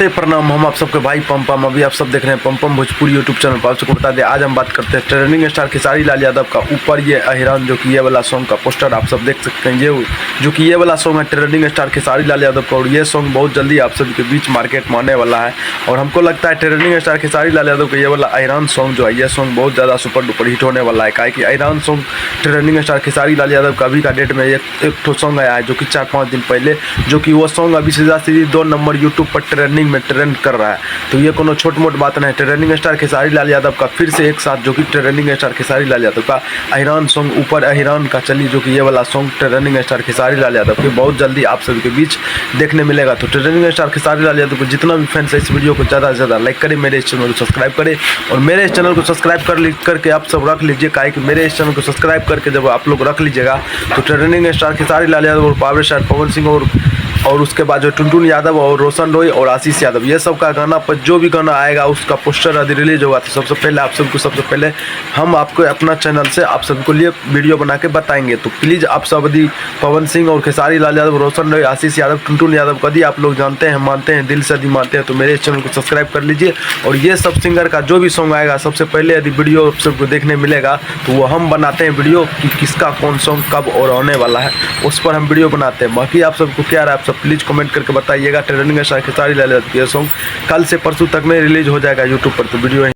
प्रणाम। हम आप सबके भाई पम अभी आप सब देख रहे हैं पम भोजपुरी यूट्यूब चैनल पर। आप सबको बता दें, आज हम बात करते हैं ट्रेंडिंग स्टार खेसारी लाल यादव का ऊपर ये अहिरान, जो कि ये वाला सॉन्ग का पोस्टर आप सब देख सकते हैं। ये जो कि ये वाला सॉन्ग है ट्रेंडिंग स्टार खेसारी लाल यादव का, और ये सॉन्ग बहुत जल्दी आप सभी के बीच मार्केट में आने वाला है। और हमको लगता है ट्रेंडिंग स्टार खेसारी लाल यादव का ये वाला अहिरान सॉन्ग जो है, ये सॉन्ग बहुत ज़्यादा सुपर डुपर हिट होने वाला है। काहे कि अहिरान song trending star Khesari Lal Yadav का अभी का डेट में एक सॉन्ग आया है, जो कि 4-5 दिन पहले, जो कि वो सॉन्ग अभी सीधी 2 नंबर यूट्यूब पर ट्रेंडिंग में ट्रेंड कर रहा है। तो ये कोनो छोट मोट बात नहीं। ट्रेंडिंग स्टार खेसारी लाल यादव का फिर से एक साथ, जो कि ट्रेंडिंग स्टार खेसारी लाल यादव का अहिरान सॉन्ग ऊपर अहिरान का चली, जो कि ये वाला song trending star Khesari Lal Yadav के बहुत जल्दी आप सभी के बीच देखने मिलेगा। तो ट्रेंडिंग स्टार खेसारी लाल यादव को जितना भी फैंस है, इस वीडियो को ज़्यादा से ज़्यादा लाइक करें, मेरे इस चैनल को सब्सक्राइब करें, और मेरे इस चैनल को सब्सक्राइब करके आप सब रख लीजिए। काहे कि मेरे इस चैनल को सब्सक्राइब करके जब आप लोग रख लीजिएगा, तो ट्रेंडिंग स्टार खेसारी लाल यादव और पावर स्टार पवन सिंह और उसके बाद जो टुनटुन यादव और रोशन रॉय और आशीष यादव, ये सब का गाना पर जो भी गाना आएगा उसका पोस्टर यदि रिलीज होगा, तो सबसे पहले आप सबको हम आपको अपना चैनल से आप सबको लिए वीडियो बना के बताएंगे। तो प्लीज़ आप सब यदि पवन सिंह और खेसारी लाल यादव, रोशन रॉय, आशीष यादव, टुनटुन यादव यदि आप लोग जानते हैं, मानते हैं, दिल से यदि मानते हैं, तो मेरे इस चैनल को सब्सक्राइब कर लीजिए। और ये सब सिंगर का जो भी सॉन्ग आएगा, सबसे पहले यदि वीडियो आप सबको देखने मिलेगा, तो वो हम बनाते हैं वीडियो कि किसका कौन सॉन्ग कब और आने वाला है, उस पर हम वीडियो बनाते हैं। बाकी आप सबको क्या रहा है, आप सब प्लीज़ कमेंट करके बताइएगा। ट्रेंडिंग स्टार खेसारी लाल यादव का सॉन्ग कल से परसों तक में रिलीज हो जाएगा यूट्यूब पर, तो वीडियो